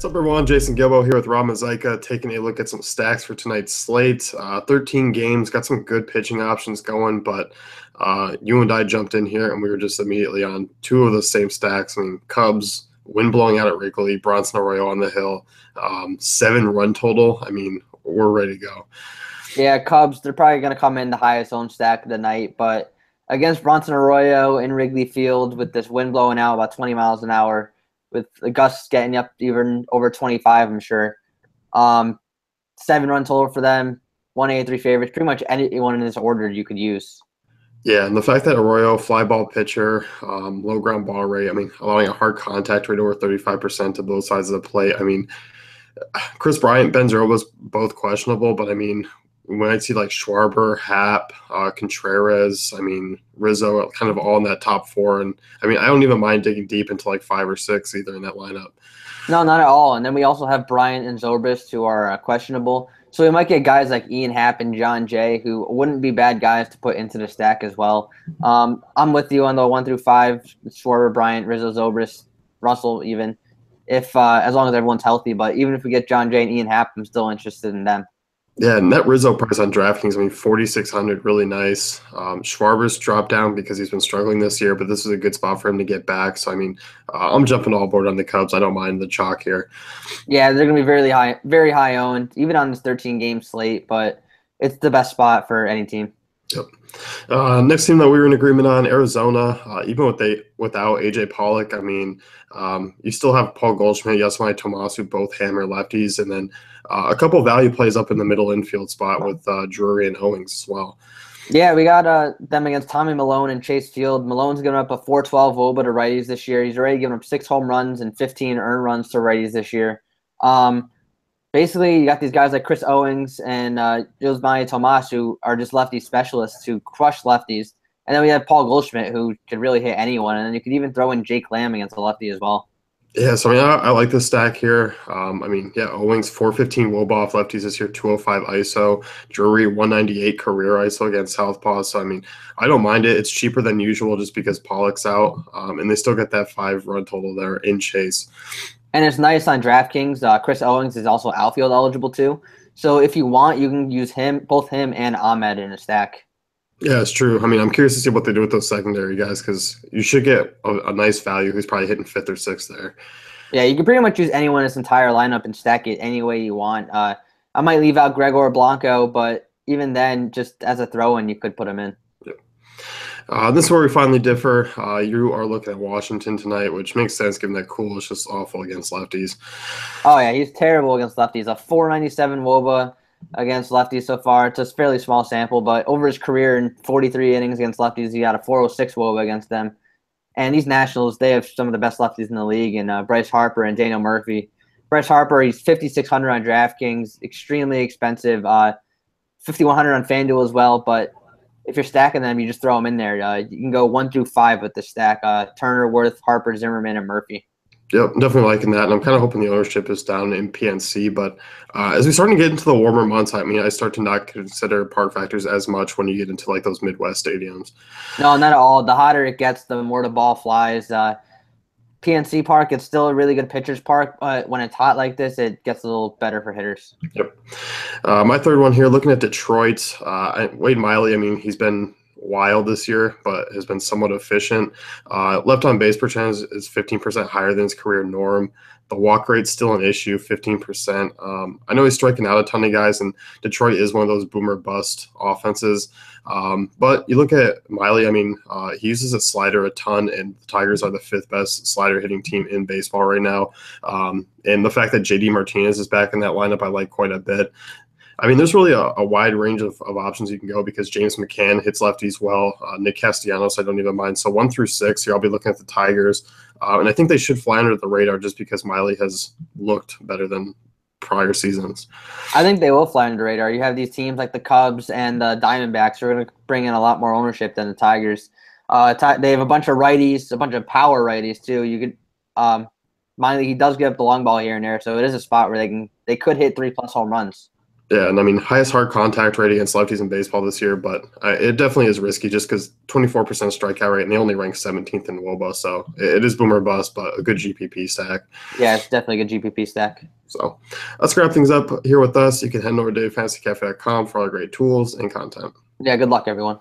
What's up, everyone? Jason Gilbo here with Rob Mazeika, taking a look at some stacks for tonight's slate. 13 games, got some good pitching options going, but you and I jumped in here, and we were just immediately on two of the same stacks. I mean, Cubs, wind blowing out at Wrigley, Bronson Arroyo on the hill, 7-run total. I mean, we're ready to go. Yeah, Cubs, they're probably going to come in the highest owned stack of the night, but against Bronson Arroyo in Wrigley Field with this wind blowing out about 20 miles an hour, with the gusts getting up even over 25, I'm sure. 7-run total for them, 183 favorites, pretty much anyone in this order you could use. Yeah, and the fact that Arroyo, fly ball pitcher, low ground ball rate, I mean, allowing a hard contact rate over 35% to both sides of the plate. I mean, Chris Bryant, Ben Zobrist, both questionable, but I mean, when I see like Schwarber, Happ, Contreras, I mean, Rizzo, kind of all in that top four. And I mean, I don't even mind digging deep into like 5 or 6 either in that lineup. No, not at all. And then we also have Bryant and Zobrist who are questionable. So we might get guys like Ian Happ and John Jay who wouldn't be bad guys to put into the stack as well. I'm with you on the 1 through 5, Schwarber, Bryant, Rizzo, Zobrist, Russell even, if as long as everyone's healthy. But even if we get John Jay and Ian Happ, I'm still interested in them. Yeah, net Rizzo price on DraftKings, I mean, 4,600, really nice. Schwarber's dropped down because he's been struggling this year, but this is a good spot for him to get back. So, I mean, I'm jumping all aboard on the Cubs. I don't mind the chalk here. Yeah, they're going to be very high owned, even on this 13-game slate, but it's the best spot for any team. Yep. Next team that we were in agreement on, Arizona. Even without AJ Pollock, I mean, you still have Paul Goldschmidt, Yasmani Tomasu, both hammer lefties, and then a couple value plays up in the middle infield spot with Drury and Owings as well. Yeah, we got them against Tommy Milone and Chase Field. Malone's given up a 4.12 WOBA to righties this year. He's already given up 6 home runs and 15 earned runs to righties this year. Basically, you got these guys like Chris Owings and Yasmani Tomas who are just lefty specialists who crush lefties. And then we have Paul Goldschmidt who could really hit anyone. And then you could even throw in Jake Lamb against a lefty as well. Yeah, so I mean, I like this stack here. I mean, yeah, Owings 415 WOBA off lefties this year, 205 ISO. Drury 198 career ISO against Southpaw. So I mean, I don't mind it. It's cheaper than usual just because Pollock's out, and they still get that 5-run total there in Chase. And it's nice on DraftKings. Chris Owings is also outfield eligible too. So if you want, you can use both him and Ahmed in a stack. Yeah, it's true. I mean, I'm curious to see what they do with those secondary guys because you should get a nice value who's probably hitting 5th or 6th there. Yeah, you can pretty much use anyone in this entire lineup and stack it any way you want. I might leave out Gregor Blanco, but even then, just as a throw-in, you could put him in. This is where we finally differ. You are looking at Washington tonight, which makes sense given that Cool is just awful against lefties. Oh, yeah, he's terrible against lefties. A 497 WOBA against lefties so far. It's a fairly small sample, but over his career in 43 innings against lefties, he got a 406 WOBA against them. And these Nationals, they have some of the best lefties in the league, and Bryce Harper and Daniel Murphy. Bryce Harper, he's 5,600 on DraftKings, extremely expensive, 5,100 on FanDuel as well, but if you're stacking them, you just throw them in there. You can go 1 through 5 with the stack. Turner, Worth, Harper, Zimmerman, and Murphy. Yep, definitely liking that. And I'm kind of hoping the ownership is down in PNC. But as we start to get into the warmer months, I mean, I start to not consider park factors as much when you get into like those Midwest stadiums. No, not at all. The hotter it gets, the more the ball flies. PNC Park, it's still a really good pitcher's park, but when it's hot like this, it gets a little better for hitters. Yep. My third one here, looking at Detroit, Wade Miley, I mean, he's been wild this year, but has been somewhat efficient. Left on base percentage is 15% higher than his career norm. The walk rate's still an issue, 15%. I know he's striking out a ton of guys, and Detroit is one of those boomer bust offenses. But you look at Miley, I mean, he uses a slider a ton, and the Tigers are the 5th best slider hitting team in baseball right now. And the fact that JD Martinez is back in that lineup, I like quite a bit. I mean, there's really a wide range of options you can go because James McCann hits lefties well. Nick Castellanos, I don't even mind. So 1 through 6 here, I'll be looking at the Tigers. And I think they should fly under the radar just because Miley has looked better than prior seasons. I think they will fly under the radar. You have these teams like the Cubs and the Diamondbacks who are going to bring in a lot more ownership than the Tigers. They have a bunch of righties, a bunch of power righties too. You could Miley, he does give up the long ball here and there, so it is a spot where they could hit 3+ home runs. Yeah, and I mean, highest hard contact rate against lefties in baseball this year, but it definitely is risky just because 24% strikeout rate, and they only rank 17th in WOBA, so it is boomer bust, but a good GPP stack. Yeah, it's definitely a good GPP stack. So let's wrap things up here with us. You can head over to fantasycafe.com for all the great tools and content. Yeah, good luck, everyone.